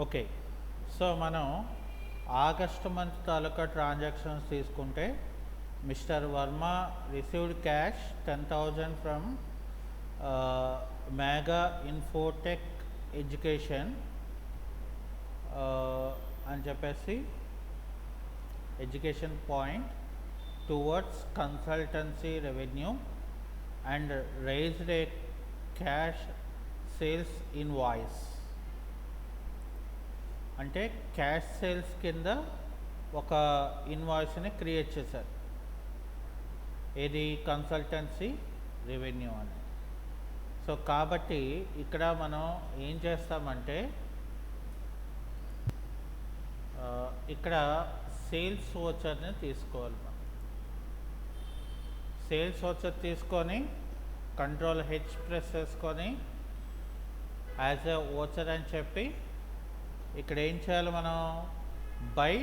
Okay. So, మనం August month తాలూకా transactions తీసుకుంటే mister Varma received cash 10,000 from mega Infotech education అని చెప్పేసి education point towards consultancy revenue and raised A cash sales invoice. అంటే cash sales కింద ఒక ఇన్వాయిస్ని create చేశారు. ఏది? కన్సల్టెన్సీ రెవెన్యూ అని. సో కాబట్టి ఇక్కడ మనం ఏం చేస్తామంటే ఇక్కడ సేల్స్ వోచర్ని తీసుకోవాలి. మనం సేల్స్ వోచర్ తీసుకొని కంట్రోల్ హెచ్ ప్రెస్ చేసుకొని యాజ్ ఎ వోచర్ అని చెప్పి ఇక్కడ ఏం చేయాలి? మనం బై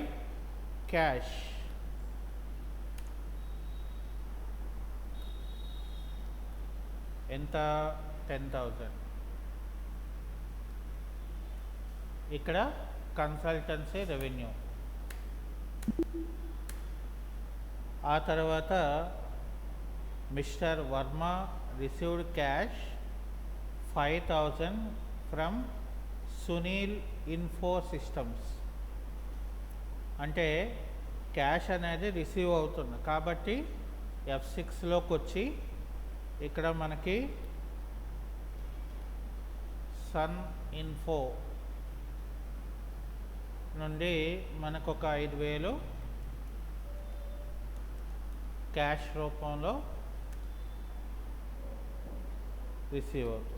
క్యాష్ ఎంత? 10,000. ఇక్కడ కన్సల్టెన్సీ రెవెన్యూ. ఆ తర్వాత mister Varma received cash 5,000 from Sunil info systems. అంటే క్యాష్ అనేది రిసీవ్ అవుతుంది కాబట్టి F6లోకి వచ్చి ఇక్కడ మనకి సన్ ఇన్ఫో నుండి మనకు ఒక 5,000 క్యాష్ రూపంలో రిసీవ్ అవుతుంది.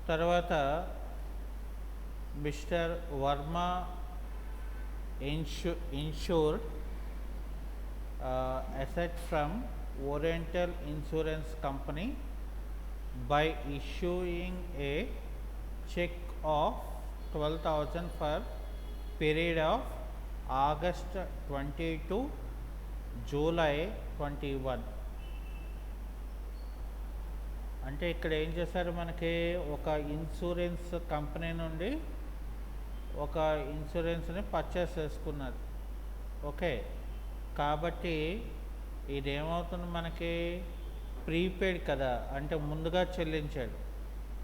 తర్వాత mister Varma insured asset from Oriental Insurance Company by issuing a check of 12,000 for period of August 20 to July 21. అంటే ఇక్కడ ఏం చేశారు? మనకి ఒక ఇన్సూరెన్స్ కంపెనీ నుండి ఒక ఇన్సూరెన్స్ని పర్చేస్ చేసుకున్నారు. ఓకే, కాబట్టి ఇదేమవుతుంది? మనకి ప్రీపెయిడ్ కదా, అంటే ముందుగా చెల్లించాడు.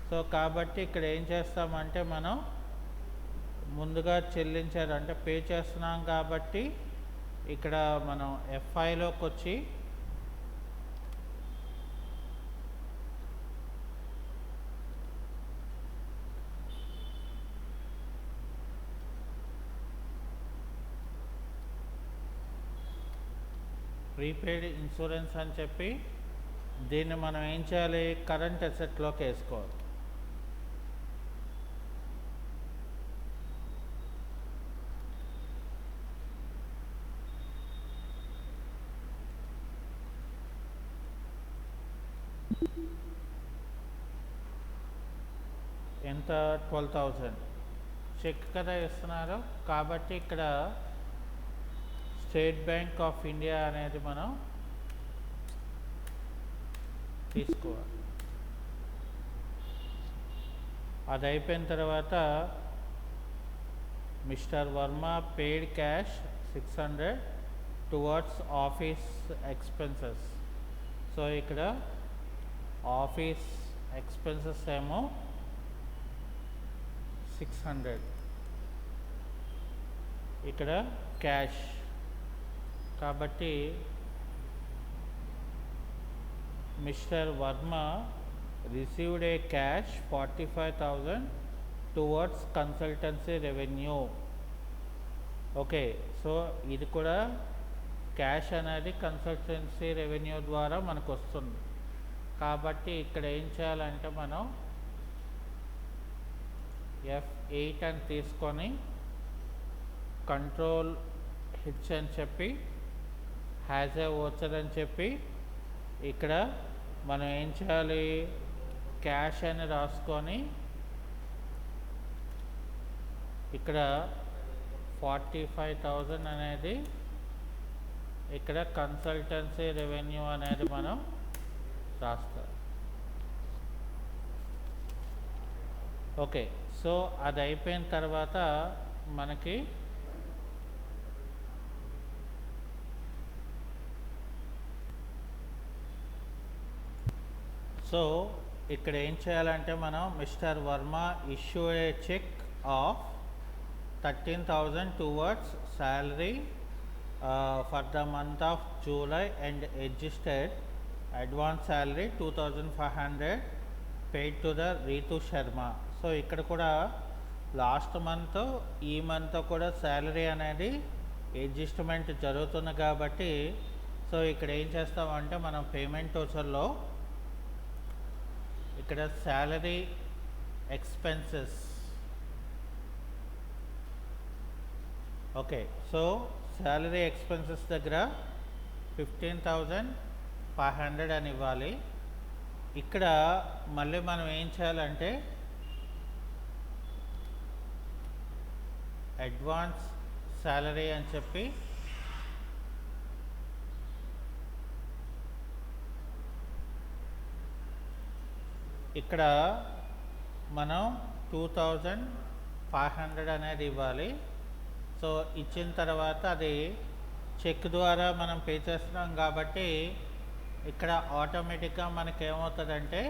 సో కాబట్టి ఇక్కడ ఏం చేస్తామంటే మనం ముందుగా చెల్లించాడు అంటే పే చేస్తున్నాం కాబట్టి ఇక్కడ మనం FIలోకి వచ్చి ప్రీపెయిడ్ ఇన్సూరెన్స్ అని చెప్పి దీన్ని మనం ఏం చేయాలి? కరెంట్ అసెట్లోకి వేసుకోవాలి. ఎంత? 12,000 చెక్ కదా ఇస్తున్నారు కాబట్టి ఇక్కడ స్టేట్ బ్యాంక్ ఆఫ్ ఇండియా అనేది మనం తీసుకోవాలి. అది అయిపోయిన తర్వాత mister Varma paid cash 600 towards office expenses. So ఇక్కడ ఆఫీస్ ఎక్స్పెన్సెస్ ఏమో 600, ఇక్కడ క్యాష్ కాబట్టి mister Varma received a cash 45,000 towards consultancy revenue. Okay, so ఇది కూడా క్యాష్ అనేది కన్సల్టెన్సీ రెవెన్యూ ద్వారా మనకు వస్తుంది. కాబట్టి ఇక్కడ ఏం చేయాలంటే మనం F8 అని తీసుకొని కంట్రోల్ హెచ్ అని చెప్పి హ్యాజ్ ఏ వోచర్ అని చెప్పి ఇక్కడ మనం ఏం చేయాలి? క్యాష్ అని రాసుకొని ఇక్కడ 45,000 అనేది ఇక్కడ కన్సల్టెన్సీ రెవెన్యూ అనేది మనం రాస్తాం. ఓకే, సో అది అయిపోయిన తర్వాత మనకి సో ఇక్కడ ఏం చేయాలంటే మనం Mr Varma issue a cheque of 13,000 towards salary for the month of July and registered advance salary 2,500 paid to the Ritu Sharma. So ఇక్కడ కూడా లాస్ట్ మంత్ ఈ మంత్ కూడా శాలరీ అనేది అడ్జస్ట్మెంట్ జరుగుతుంది కాబట్టి సో ఇక్కడ ఏం చేస్తామంటే మనం పేమెంట్ వోచర్లో ఇక్కడ salary expenses, okay, so salary expenses దగ్గర 15,500 అని ఇవ్వాలి. ఇక్కడ మళ్ళీ మనం ఏం చేయాలంటే అడ్వాన్స్ శాలరీ అని చెప్పి ఇక్కడ మనం 2,500 అనేది ఇవ్వాలి. సో ఇచ్చిన తర్వాత అది చెక్ ద్వారా మనం పే చేస్తున్నాం కాబట్టి ఇక్కడ ఆటోమేటిక్గా మనకి ఏమవుతుందంటే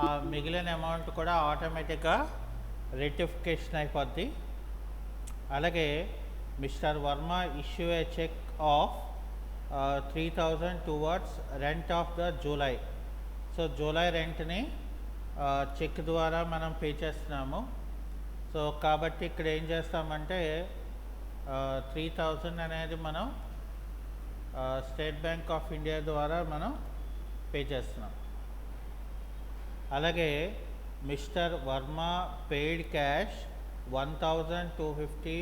ఆ మిగిలిన అమౌంట్ కూడా ఆటోమేటిక్గా రెటిఫికేషన్ అయిపోద్ది. అలాగే mister Varma issue a cheque of 3,000 towards rent of the July. So July రెంట్ని చెక్ ద్వారా మనం పే చేస్తున్నాము. సో కాబట్టి ఇక్కడ ఏం చేస్తామంటే 3,000 అనేది మనం స్టేట్ బ్యాంక్ ఆఫ్ ఇండియా ద్వారా మనం పే చేస్తున్నాం. అలాగే mister Varma paid cash 1,250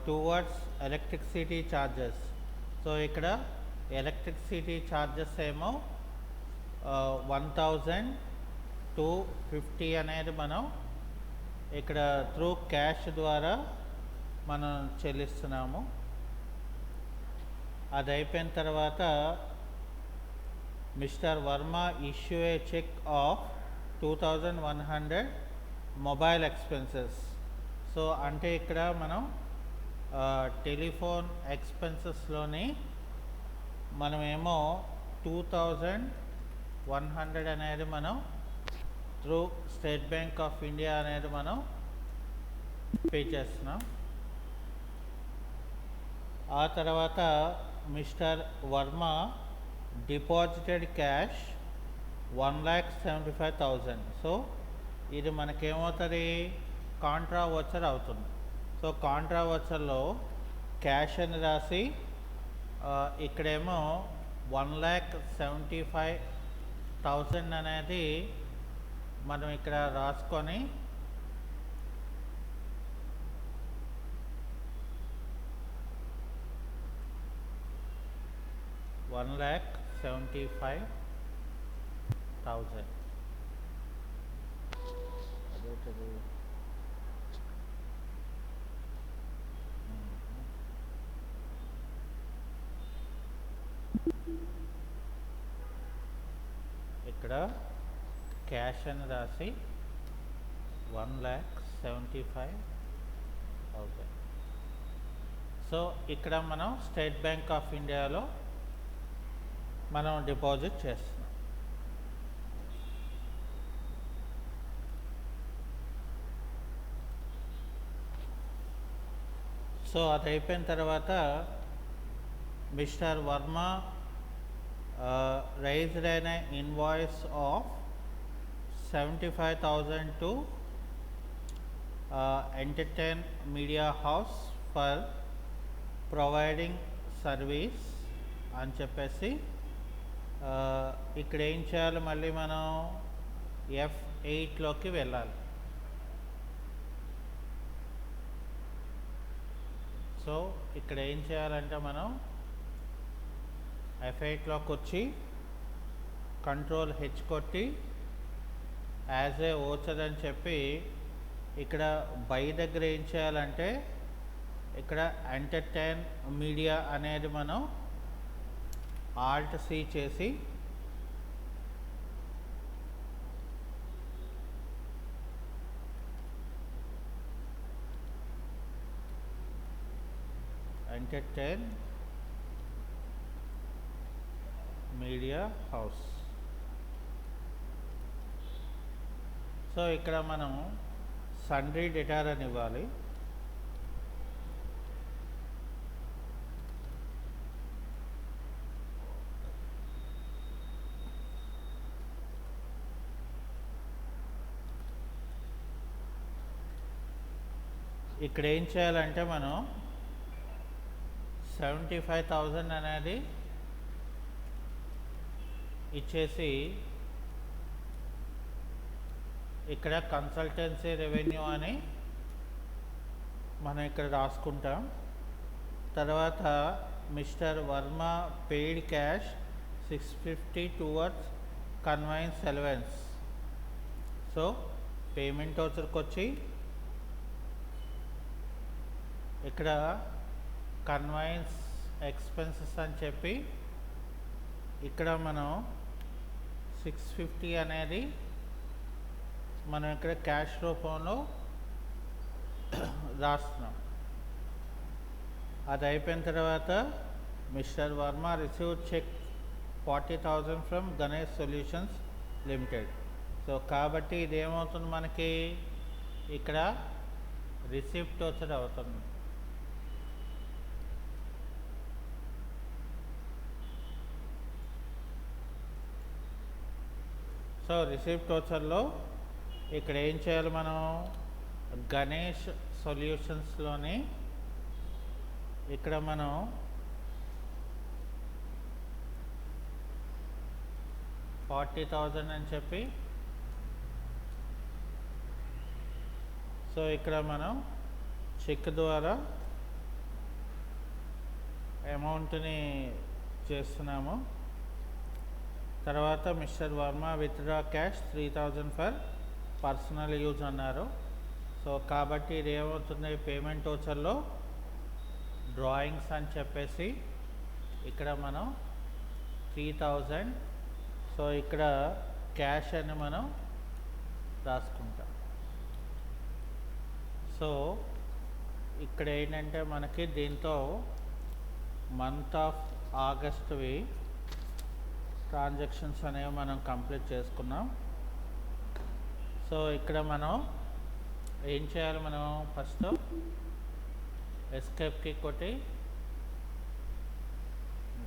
towards electricity charges. So ఇక్కడ ఎలక్ట్రిసిటీ ఛార్జెస్ ఏమో 1,250 అనేది మనం ఇక్కడ త్రూ క్యాష్ ద్వారా మనం చెల్లిస్తున్నాము. అది అయిపోయిన తర్వాత mister Varma issue a cheque of 2,100 mobile expenses. So అంటే ఇక్కడ మనం టెలిఫోన్ ఎక్స్పెన్సెస్లోని మనమేమో 2,100 అనేది మనం through State Bank of India అనేది మనం పే చేస్తున్నాం. ఆ తర్వాత mister Varma deposited cash 1,75,000. So ఇది మనకేమవుతుంది, కాంట్రా వోచర్ అవుతుంది. సో కాంట్రా వోచర్లో క్యాష్ అని రాసి ఇక్కడేమో 1,75,000 అనేది మనం ఇక్కడ రాసుకొని $1,75,000. ఇక్కడ క్యాష్ అని రాసి 1,75,000. సో ఇక్కడ మనం స్టేట్ బ్యాంక్ ఆఫ్ ఇండియాలో మనం డిపాజిట్ చేస్తున్నాం. సో అది అయిపోయిన తర్వాత mister Varma raised an invoice of 75,000 to Entertain Media House for providing service అని చెప్పేసి ఇక్కడ ఏం చేయాలి, మళ్ళీ మనం F8లోకి వెళ్ళాలి. సో ఇక్కడ ఏం చేయాలంటే మనం F8లోకి వచ్చి కంట్రోల్ H కొట్టి యాజ్ ఏ ఓచర్ అని చెప్పి ఇక్కడ బై దగ్గర ఏం చేయాలంటే ఇక్కడ ఎంటర్టైన్ మీడియా అనేది మనం Alt+C చేసి ఎంటర్టైన్ మీడియా హౌస్. సో ఇక్కడ మనం సన్రీ డెటార్ అని ఇవ్వాలి. ఇక్కడ ఏం చేయాలంటే మనం 75,000 అనేది ఇచ్చేసి ఇక్కడ కన్సల్టెన్సీ రెవెన్యూ అని మనం ఇక్కడ రాసుకుంటాం. తర్వాత mister Varma paid cash 650 towards conveyance allowance. So payment వోచర్కి వచ్చి ఇక్కడ కన్వైన్స్ ఎక్స్పెన్సెస్ అని చెప్పి ఇక్కడ మనం 650 అనేది మనం ఇక్కడ క్యాష్ రూపంలో రాస్తున్నాం. అది అయిపోయిన తర్వాత mister Varma receive cheque 40,000 from Ganesh Solutions Limited. So కాబట్టి ఇదేమవుతుంది, మనకి ఇక్కడ రిసిప్ట్ వచ్చేది అవుతుంది. సో రిసిప్ట్ వచ్చర్లో ఇక్కడ ఏం చేయాలి, మనం గణేష్ సొల్యూషన్స్లోని ఇక్కడ మనం $40,000 అని చెప్పి, సో ఇక్కడ మనం చెక్ ద్వారా అమౌంట్ని చేస్తున్నాము. తర్వాత mister Varma withdraw cash 3,000 for personal use అన్నారు. సో కాబట్టి ఇది ఏమవుతుంది, పేమెంట్ వోచర్లో డ్రాయింగ్స్ అని చెప్పేసి ఇక్కడ మనం 3,000, సో ఇక్కడ క్యాష్ అని మనం రాసుకుంటాం. సో ఇక్కడ ఏంటంటే మనకి దీంతో మంత్ ఆఫ్ ఆగస్ట్వి ట్రాన్సాక్షన్స్ అనేవి మనం కంప్లీట్ చేసుకున్నాం. సో ఇక్కడ మనం ఏం చేయాలి, మనం ఫస్ట్ ఎస్కేప్కి కొట్టి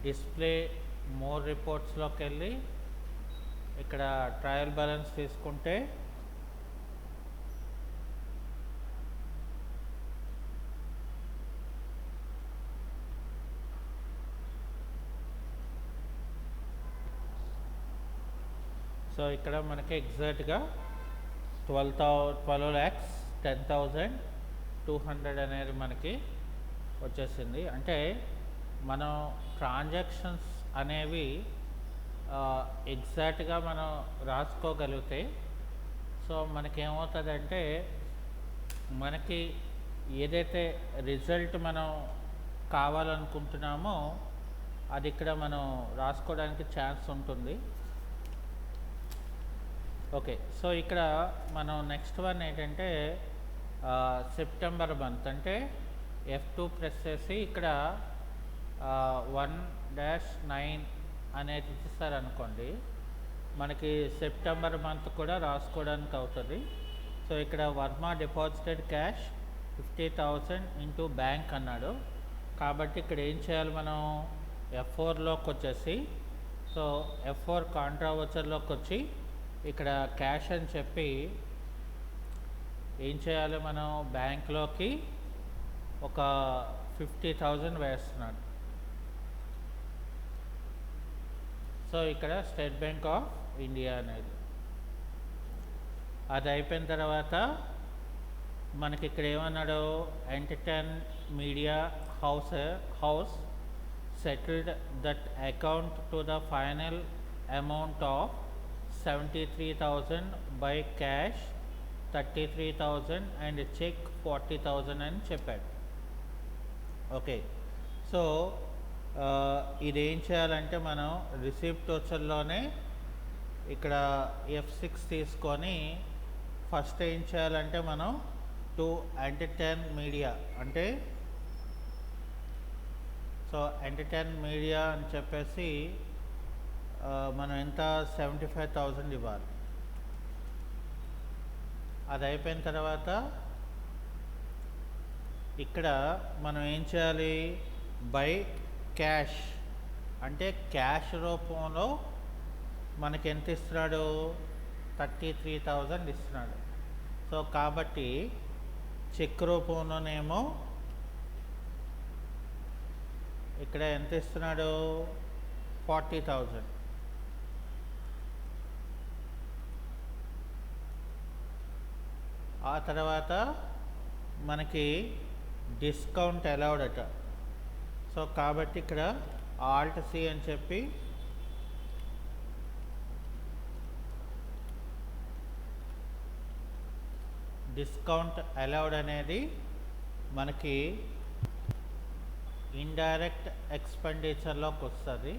డిస్ప్లే మోర్ రిపోర్ట్స్లోకి వెళ్ళి ఇక్కడ ట్రయల్ బ్యాలెన్స్ తీసుకుంటే సో ఇక్కడ మనకి ఎగ్జాక్ట్గా 12,10,200 అనేది మనకి వచ్చేసింది. అంటే మనం ట్రాన్సాక్షన్స్ అనేవి ఎగ్జాక్ట్గా మనం రాసుకోగలిగితే సో మనకేమవుతుందంటే మనకి ఏదైతే రిజల్ట్ మనం కావాలనుకుంటున్నామో అది ఇక్కడ మనం రాసుకోవడానికి ఛాన్స్ ఉంటుంది. ఓకే, సో ఇక్కడ మనం నెక్స్ట్ వన్ ఏంటంటే సెప్టెంబర్ మంత్ అంటే F2 ప్రెస్ చేసి ఇక్కడ 1-9 అనేది ఇచ్చేసారనుకోండి, మనకి సెప్టెంబర్ మంత్ కూడా రాసుకోవడానికి అవుతుంది. సో ఇక్కడ Varma deposited cash 50,000 into bank అన్నాడు. కాబట్టి ఇక్కడ ఏం చేయాలి, మనం F4లోకి వచ్చేసి సో F4 కాంట్రా వోచర్లోకి వచ్చి ఇక్కడ క్యాష్ అని చెప్పి ఏం చేయాలి, మనం బ్యాంక్లోకి ఒక 50,000 వేస్తున్నాడు. సో ఇక్కడ స్టేట్ బ్యాంక్ ఆఫ్ ఇండియా అనేది అది అయిపోయిన తర్వాత మనకి ఇక్కడ ఏమన్నాడు, entertain media house settled that account to the final amount of 73,000 by cash 33,000 and cheque 40,000 అని చెప్పాడు. ఓకే, సో ఇదేం చేయాలంటే మనం రిసిప్ట్ వోచర్లోనే ఇక్కడ F6 తీసుకొని ఫస్ట్ ఏం చేయాలంటే మనం టు ఎంటర్టైన్ మీడియా అంటే సో ఎంటర్టైన్ మీడియా అని చెప్పేసి మనం ఎంత 75,000 ఇవ్వాలి. అది అయిపోయిన తర్వాత ఇక్కడ మనం ఏం చేయాలి, బై క్యాష్ అంటే క్యాష్ రూపంలో మనకి ఎంత ఇస్తున్నాడు, 33,000 ఇస్తున్నాడు. సో కాబట్టి చెక్ రూపంలోనేమో ఇక్కడ ఎంత ఇస్తున్నాడు, 40,000. ఆ తర్వాత మనకి డిస్కౌంట్ అలౌడ్ అట. సో కాబట్టి ఇక్కడ ఆల్ట్ సి అని చెప్పి డిస్కౌంట్ అలౌడ్ అనేది మనకి ఇండైరెక్ట్ ఎక్స్పెండిచర్లోకి వస్తుంది.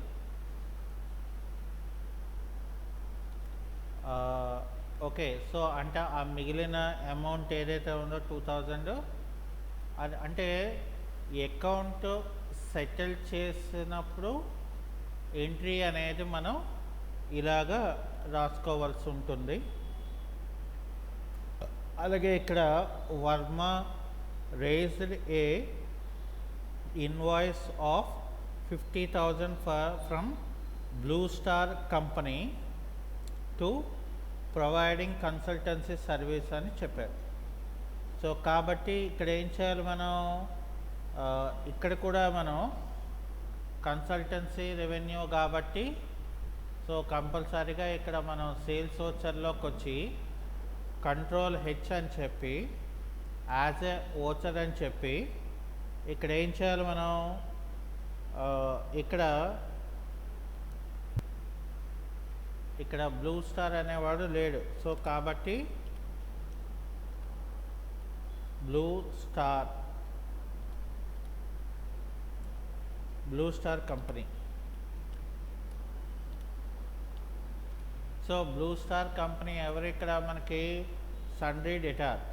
ఓకే, సో అంటే ఆ మిగిలిన అమౌంట్ ఏదైతే ఉందో 2,000 అది అంటే అకౌంట్ సెటిల్ చేసినప్పుడు ఎంట్రీ అనేది మనం ఇలాగా రాసుకోవాల్సి ఉంటుంది. అలాగే ఇక్కడ Varma raised A invoice of 50,000 from blue star company to providing consultancy service అని చెప్పారు. సో కాబట్టి ఇక్కడ ఏం చేయాలి మనం, ఇక్కడ కూడా మనం కన్సల్టెన్సీ రెవెన్యూ కాబట్టి సో కంపల్సరీగా ఇక్కడ మనం సేల్స్ ఓచర్లోకి వచ్చి కంట్రోల్ హెచ్ అని చెప్పి యాజ్ ఏ ఓచర్ అని చెప్పి ఇక్కడ ఏం చేయాలి మనం, ఇక్కడ బ్లూ స్టార్ అనేవాడు లేడు. సో కాబట్టి blue star company. So blue star company ఎవరు ఇక్కడ మనకి, సన్రీ డెటార్.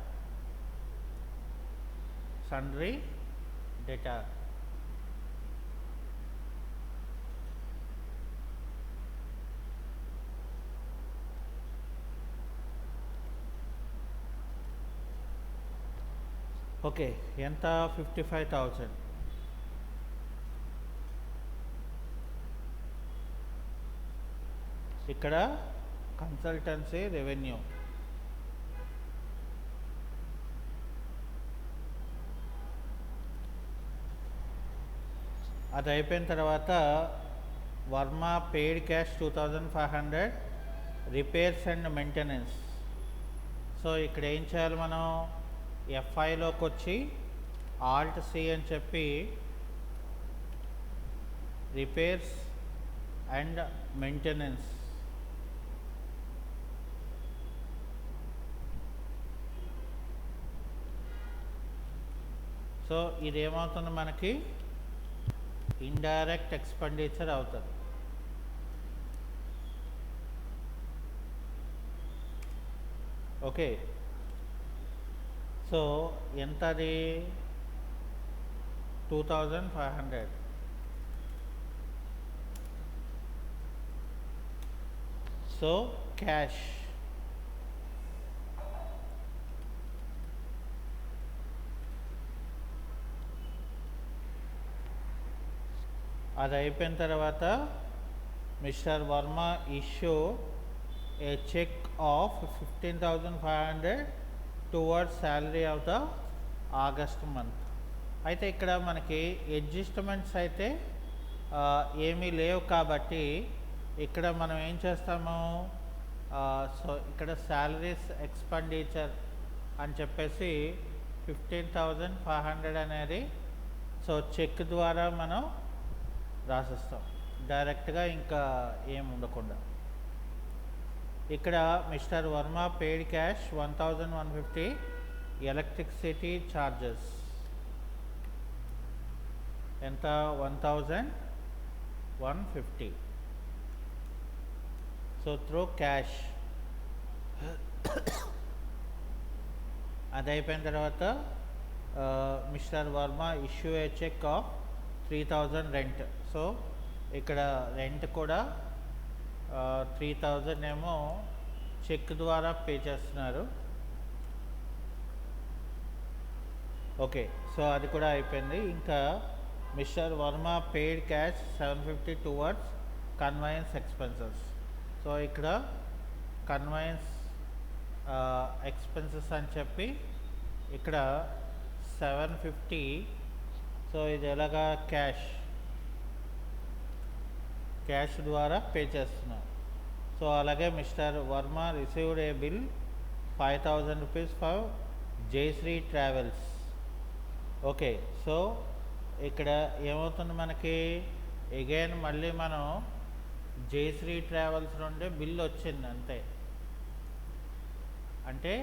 ఓకే, ఎంత, 55,000. ఇక్కడ కన్సల్టెన్సీ రెవెన్యూ. అది అయిపోయిన తర్వాత Varma paid cash 2,500 repairs and maintenance. So ఇక్కడ ఏం చేయాలి మనం, ఎఫ్ఐలోకి వచ్చి ఆల్ట్ సి అని చెప్పి రిపేర్స్ అండ్ మెయింటెనెన్స్. సో ఇదేమవుతుంది మనకి, ఇండైరెక్ట్ ఎక్స్పెండిచర్ అవుతుంది. ఓకే, సో ఎంత అది, 2,500. So cash. అది అయిపోయిన తర్వాత mister Varma issue a cheque of 15,500 towards salary of the August month. అయితే ఇక్కడ మనకి అడ్జస్ట్మెంట్స్ అయితే ఏమీ లేవు కాబట్టి ఇక్కడ మనం ఏం చేస్తాము, సో ఇక్కడ శాలరీస్ ఎక్స్పెండిచర్ అని చెప్పేసి 15,500 అనేది సో చెక్ ద్వారా మనం రాసిస్తాం డైరెక్ట్గా, ఇంకా ఏం ఉండకుండా. ఇక్కడ Mr Varma paid cash 1,150 electricity charges. ఎంత, 1,150. So through cash. అది అయిపోయిన తర్వాత mister Varma issue a cheque of 3000 rent. So ఇక్కడ రెంట్ కూడా 3000 ఏమో చెక్ ద్వారా పే చేస్తున్నారు. ఓకే, సో అది కూడా అయిపోయింది. ఇంకా mister Varma paid cash 750 towards కన్వయన్స్ expenses. So ఇక్కడ కన్వయన్స్ ఎక్స్పెన్సెస్ అని చెప్పి ఇక్కడ 750. సో ఇది ఎలాగా క్యాష్ ద్వారా పే చేస్తున్నాం. సో అలాగే mister Varma received a bill 5000 rupees for Jayashree Travels. Okay, so ఇక్కడ ఏమవుతుంది మనకి, అగైన్ మళ్ళీ మనం జయశ్రీ ట్రావెల్స్ నుండి బిల్ వచ్చింది అంతే. అంటే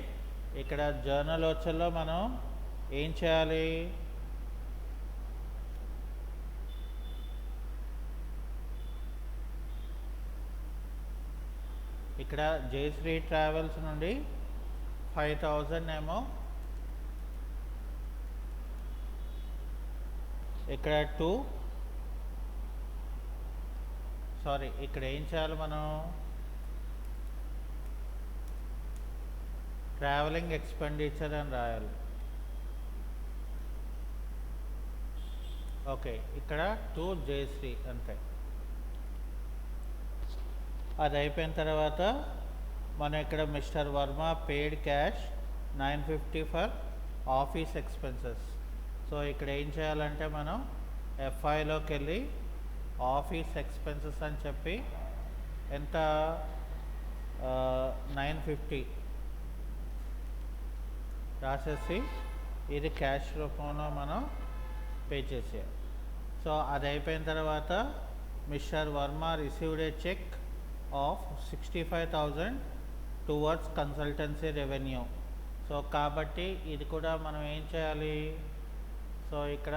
ఇక్కడ జర్నల్ వచ్చల్లో మనం ఏం చేయాలి, ఇక్కడ జయశ్రీ ట్రావెల్స్ నుండి 5000 ఏమో ఇక్కడ ఇక్కడ ఏం చేయాలి, మనం ట్రావెలింగ్ ఎక్స్పెండిచర్ అని రాయాలి. ఓకే, ఇక్కడ టు జయశ్రీ అంతే. అది అయిపోయిన తర్వాత మనం ఇక్కడ Mr Varma paid cash 950 for office expenses. So ఇక్కడ ఏం చేయాలంటే మనం ఎఫ్ఐలోకి వెళ్ళి ఆఫీస్ ఎక్స్పెన్సెస్ అని చెప్పి ఎంత 950 రాసేసి ఇది క్యాష్ రూపంలో మనం పే చేసేయాలి. సో అది అయిపోయిన తర్వాత mister Varma received a cheque of 65,000 towards consultancy revenue. So కాబట్టి ఇది కూడా మనం ఏం చేయాలి, సో ఇక్కడ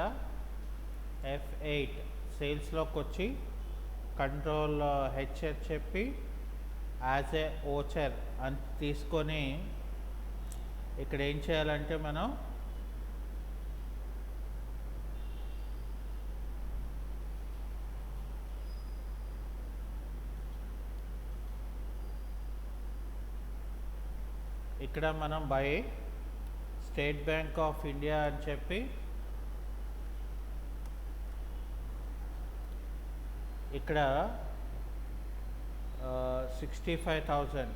F8 సేల్స్లోకి వచ్చి కంట్రోల్ హెచ్ చెప్పి యాజ్ ఏ ఓచర్ అని తీసుకొని ఇక్కడ ఏం చేయాలంటే మనం ఇక్కడ మనం by state Bank of India అని చెప్పి ఇక్కడ 65,000.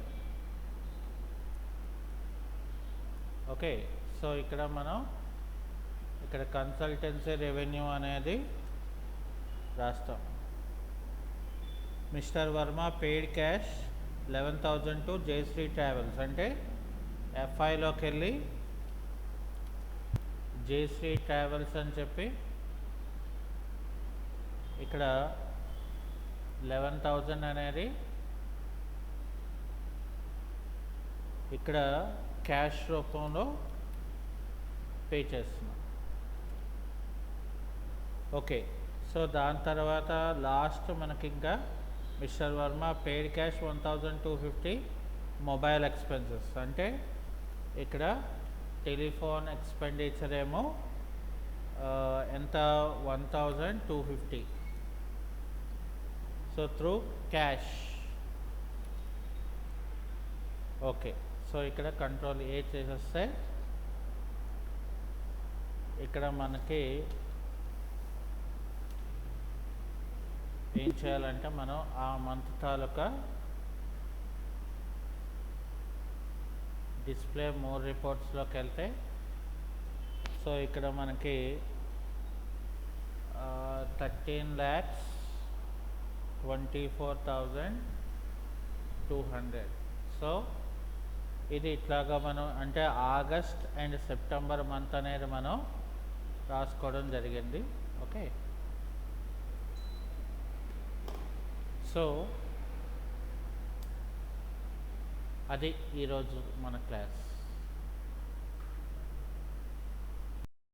ఓకే, సో ఇక్కడ మనం ఇక్కడ కన్సల్టెన్సీ రెవెన్యూ అనేది రాస్తాం. Mr Varma paid cash 11,000 to Jayashree Travels. అంటే ఎఫ్ఐలోకి వెళ్ళి జయశ్రీ ట్రావెల్స్ అని చెప్పి ఇక్కడ 11,000 అనేది ఇక్కడ క్యాష్ రూపంలో పే చేస్తున్నాం. ఓకే, సో దాని తర్వాత లాస్ట్ మనకి ఇంకా mister Varma paid cash 1,250 mobile expenses. అంటే ఇక్కడ టెలిఫోన్ ఎక్స్పెండిచర్ ఏమో ఎంత 1,250. So through cash. Okay, so ఇక్కడ కంట్రోల్ ఏ చేసేస్తే ఇక్కడ మనకి ఏం చేయాలంటే మనం ఆ మంత్ తాలూకా డిస్ప్లే మోర్ రిపోర్ట్స్లోకి వెళ్తే సో ఇక్కడ మనకి 13,24,200. సో ఇది ఇట్లాగా మనం అంటే ఆగస్ట్ అండ్ సెప్టెంబర్ మంత్ అనేది మనం రాసుకోవడం జరిగింది. ఓకే, సో అది ఈరోజు మన క్లాస్.